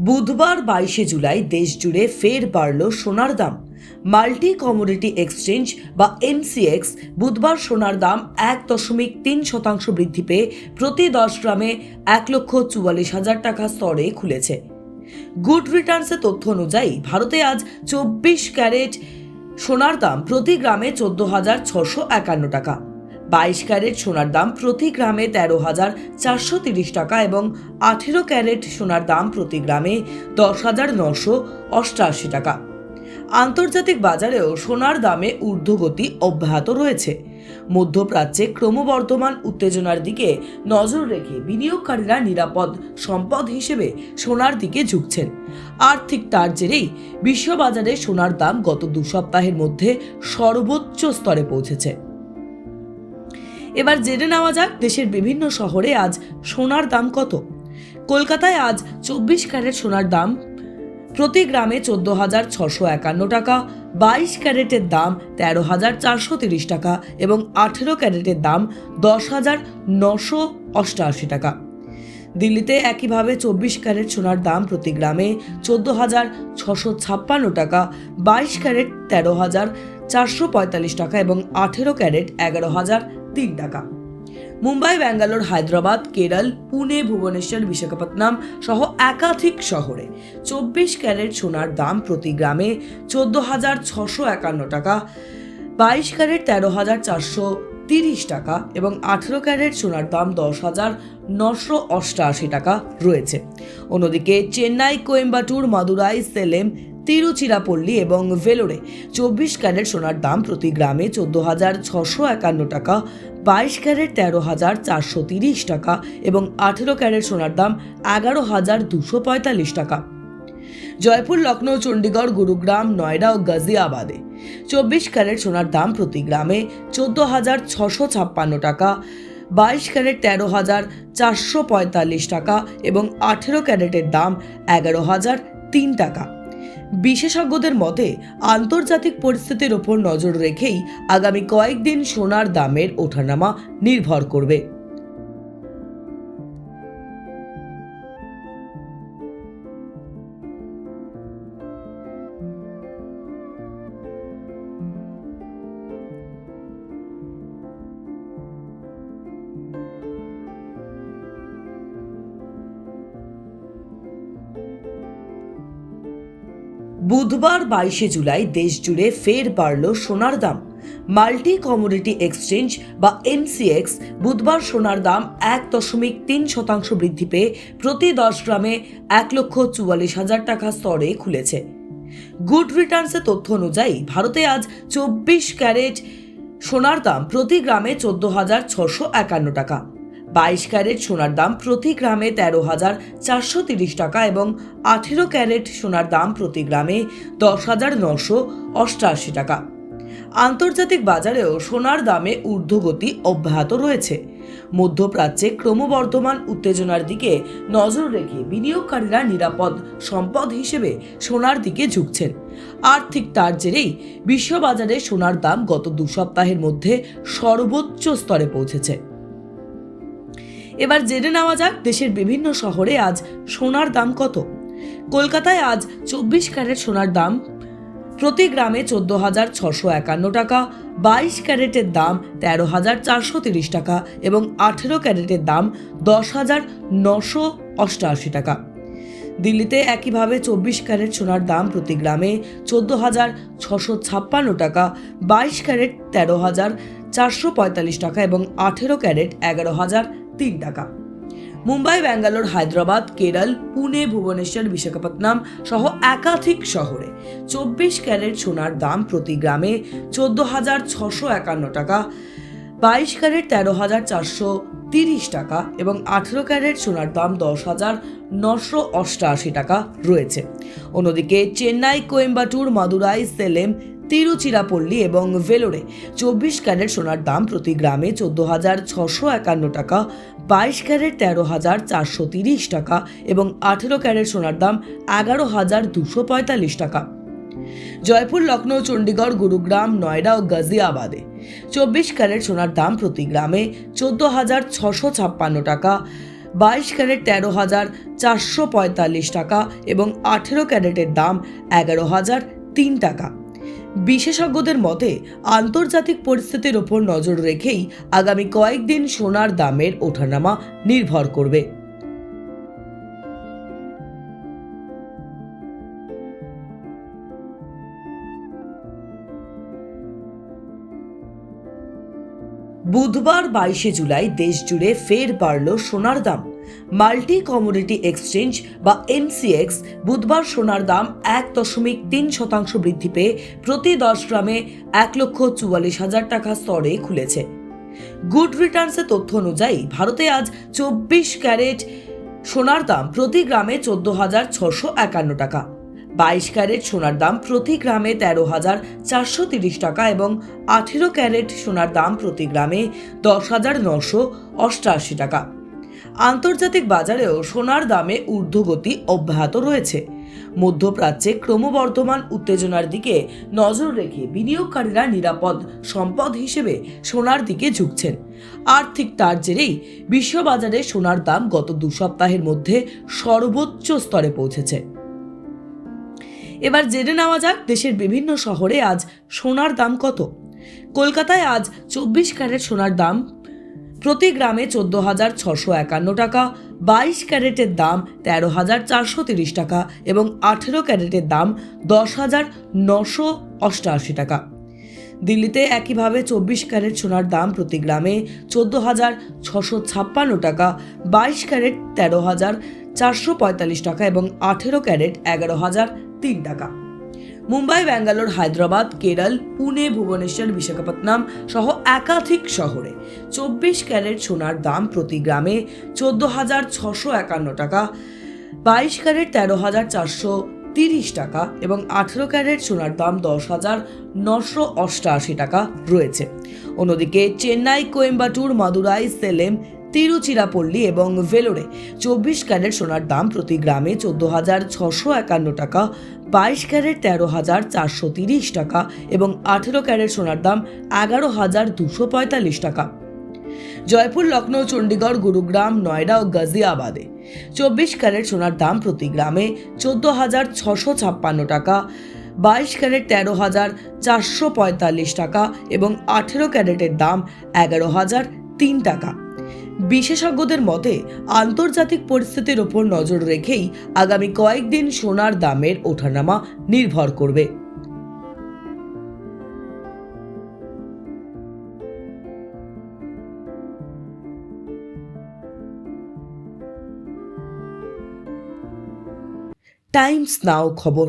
বুধবার 22শে জুলাই দেশ জুড়ে ফের বাড়ল সোনার দাম। মাল্টি কমোডিটি এক্সচেঞ্জ বা এমসিএক্স বুধবার সোনার দাম 1.3% বৃদ্ধি পেয়ে প্রতি 10 গ্রামে 1,44,000 টাকা স্তরে খুলেছে। গুড রিটার্নসের তথ্য অনুযায়ী ভারতে আজ 24 ক্যারেট সোনার দাম প্রতি গ্রামে 14,651 টাকা, 22 ক্যারেট সোনার দাম প্রতি গ্রামে 13,430 টাকা এবং 18 ক্যারেট সোনার দাম প্রতি গ্রামে 10,988 টাকা। আন্তর্জাতিক বাজারেও সোনার দামে ঊর্ধ্বগতি অব্যাহত রয়েছে। মধ্যপ্রাচ্যে ক্রমবর্ধমান উত্তেজনার দিকে নজর রেখে বিনিয়োগকারীরা নিরাপদ সম্পদ হিসেবে সোনার দিকে ঝুঁকছেন। আর্থিক তার জেরেই বিশ্ববাজারে সোনার দাম গত 2 সপ্তাহের মধ্যে সর্বোচ্চ স্তরে পৌঁছেছে। এবার জেনে নেওয়া যাক দেশের বিভিন্ন শহরে আজ সোনার দাম কত। কলকাতায় আজ 24 ক্যারেট সোনার দাম প্রতি গ্রামে 14,651 টাকা, 22 ক্যারেটের দাম 13,430 টাকা এবং 18 ক্যারেটের দাম 10,988 টাকা। দিল্লিতে একইভাবে 24 ক্যারেট সোনার দাম প্রতি গ্রামে 14,656 টাকা, 22 ক্যারেট 13,445 টাকা এবং 18 ক্যারেট 11,003 টাকা। মুম্বাই, ব্যাঙ্গালোর, হায়দ্রাবাদ, কেরল, পুনে, ভুবনেশ্বর, বিশাখাপত্তনম সহ একাধিক শহরে 24 ক্যারেট সোনার দাম প্রতি গ্রামে 14,651 টাকা, 22 ক্যারেট 13,430 টাকা এবং 18 ক্যারেট সোনার দাম 10,988 টাকা রয়েছে। অন্যদিকে চেন্নাই, কোয়েম্বাটুর, মাদুরাই, সেলেম, তিরুচিরাপল্লী এবং ভেলোরে 24 ক্যারেট সোনার দাম প্রতি গ্রামে 14,651 টাকা, 22 ক্যারেট 13,430 টাকা এবং 18 ক্যারেট সোনার দাম 11,245 টাকা। জয়পুর, লখনৌ, চণ্ডীগড়, গুরুগ্রাম, নয়ডা ও গাজিয়াবাদে 24 ক্যারেট সোনার দাম প্রতি গ্রামে 14,656 টাকা, 22 ক্যারেট 13,445 টাকা এবং 18 ক্যারেটের দাম 11,003 টাকা। বিশেষজ্ঞদের মতে আন্তর্জাতিক পরিস্থিতির ওপর নজর রেখেই আগামী কয়েকদিন সোনার দামের ওঠানামা নির্ভর করবে। বুধবার 22শে জুলাই দেশ জুড়ে ফের বাড়ল সোনার দাম। মাল্টি কমোডিটি এক্সচেঞ্জ বা এমসিএক্স বুধবার সোনার দাম 1.3% বৃদ্ধি পেয়ে প্রতি 10 গ্রামে 1,44,000 টাকা স্তরে খুলেছে। গুড রিটার্নসের তথ্য অনুযায়ী ভারতে আজ 24 ক্যারেট সোনার দাম প্রতি গ্রামে 14,651 টাকা, 22 ক্যারেট সোনার দাম প্রতি গ্রামে 13,430 টাকা এবং 18 ক্যারেট সোনার দাম প্রতি গ্রামে 10,988 টাকা। আন্তর্জাতিক বাজারেও সোনার দামে ঊর্ধ্বগতি অব্যাহত রয়েছে। মধ্যপ্রাচ্যে ক্রমবর্ধমান উত্তেজনার দিকে নজর রেখে বিনিয়োগকারীরা নিরাপদ সম্পদ হিসেবে সোনার দিকে ঝুঁকছেন। আর্থিক তার জেরেই বিশ্ববাজারে সোনার দাম গত 2 সপ্তাহের মধ্যে সর্বোচ্চ স্তরে পৌঁছেছে। এবার জেনে নেওয়া যাক দেশের বিভিন্ন শহরে আজ সোনার দাম কত। কলকাতায় আজ 24 ক্যারেট সোনার দাম প্রতি গ্রামে 14,651 টাকা, 22 ক্যারেটের দাম 13,430 টাকা এবং 18 ক্যারেটের দাম 10,988 টাকা। দিল্লিতে একইভাবে 24 ক্যারেট সোনার দাম প্রতি গ্রামে 14,656 টাকা, 22 ক্যারেট 13,445 টাকা এবং 18 ক্যারেট 11,003 টাকা। মুম্বাই, ব্যাঙ্গালোর, হায়দ্রাবাদ, কেরল, পুনে, ভুবনেশ্বর, বিশাখাপত্তনম সহ একাধিক শহরে 24 ক্যারেট সোনার দাম প্রতি গ্রামে 14,651 টাকা, 22 ক্যারেট 13,430 টাকা এবং 18 ক্যারেট সোনার দাম 10,988 টাকা রয়েছে। অন্যদিকে চেন্নাই, কোয়েম্বাটুর, মাদুরাই, সেলেম, তিরুচিরাপল্লী এবং ভেলোরে 24 ক্যারেট সোনার দাম প্রতি গ্রামে 14,651 টাকা, 22 ক্যারেট 13,430 টাকা এবং 18 ক্যারেট সোনার দাম 11,245 টাকা। জয়পুর, লখনৌ, চণ্ডীগড়, গুরুগ্রাম, নয়ডা ও গাজিয়াবাদে 24 ক্যারেট সোনার দাম প্রতি গ্রামে 14,656 টাকা, 22 ক্যারেট 13,445 টাকা এবং 18 ক্যারেটের দাম 11,003 টাকা। বিশেষজ্ঞদের মতে আন্তর্জাতিক পরিস্থিতির ওপর নজর রেখেই আগামী কয়েকদিন সোনার দামের ওঠানামা নির্ভর করবে। বুধবার 22শে জুলাই দেশ জুড়ে ফের বাড়ল সোনার দাম। মাল্টি কমোডিটি এক্সচেঞ্জ বা এমসিএক্স বুধবার সোনার দাম 1.3% বৃদ্ধি পেয়ে প্রতি 10 গ্রামে 1,44,000 টাকা স্তরে খুলেছে। গুড রিটার্নসের তথ্য অনুযায়ী ভারতে আজ 24 ক্যারেট সোনার দাম প্রতি গ্রামে 14,651 টাকা, 22 ক্যারেট সোনার দাম প্রতি গ্রামে 13,430 টাকা এবং 18 ক্যারেট সোনার দাম প্রতি গ্রামে 10,988 টাকা। আন্তর্জাতিক বাজারেও সোনার দামে ঊর্ধ্বগতি অব্যাহত রয়েছে। মধ্যপ্রাচ্যে ক্রমবর্ধমান উত্তেজনার দিকে নজর রেখে বিনিয়োগকারীরা নিরাপদ সম্পদ হিসেবে সোনার দিকে ঝুঁকছেন। আর্থিক তার জেরেই বিশ্ববাজারে সোনার দাম গত 2 সপ্তাহের মধ্যে সর্বোচ্চ স্তরে পৌঁছেছে। এবার জেনে নেওয়া যাক দেশের বিভিন্ন শহরে আজ সোনার দাম কত। কলকাতায় আজ 24 ক্যারেট সোনার দাম প্রতি গ্রামে 14,651 টাকা, 22 ক্যারেটের দাম 13,430 টাকা এবং 18 ক্যারেটের দাম 10,988 টাকা। দিল্লিতে একইভাবে 24 ক্যারেট সোনার দাম প্রতি গ্রামে 14,656 টাকা, 22 ক্যারেট 13,445 টাকা এবং 18 ক্যারেট 11,003 টাকা। মুম্বাই, ব্যাঙ্গালোর, হায়দ্রাবাদ, কেরল, পুনে, ভুবনেশ্বর, বিশাখাপত্তনম সহ একাধিক শহরে 24 ক্যারেট সোনার দাম প্রতি গ্রামে 14,651 টাকা, 22 ক্যারেট 13,430 টাকা এবং 18 ক্যারেট সোনার দাম 10,988 টাকা রয়েছে। অন্যদিকে চেন্নাই, কোয়েম্বাটুর, মাদুরাই, সেলেম, তিরুচিরাপল্লী এবং ভেলোরে 24 ক্যারেট সোনার দাম প্রতি গ্রামে 14,651 টাকা, 22 ক্যারেট 13,430 টাকা এবং 18 ক্যারেট সোনার দাম 11,245 টাকা। জয়পুর, লখনৌ, চণ্ডীগড়, গুরুগ্রাম, নয়ডা ও গাজিয়াবাদে 24 ক্যারেট সোনার দাম প্রতি গ্রামে 14,656 টাকা, 22 ক্যারেট 13,445 টাকা এবং 18 ক্যারেটের দাম 11,003 টাকা। বিশেষজ্ঞদের মতে আন্তর্জাতিক পরিস্থিতির ওপর নজর রেখেই আগামী কয়েকদিন সোনার দামের ওঠানামা নির্ভর করবে। টাইমস নাও খবর।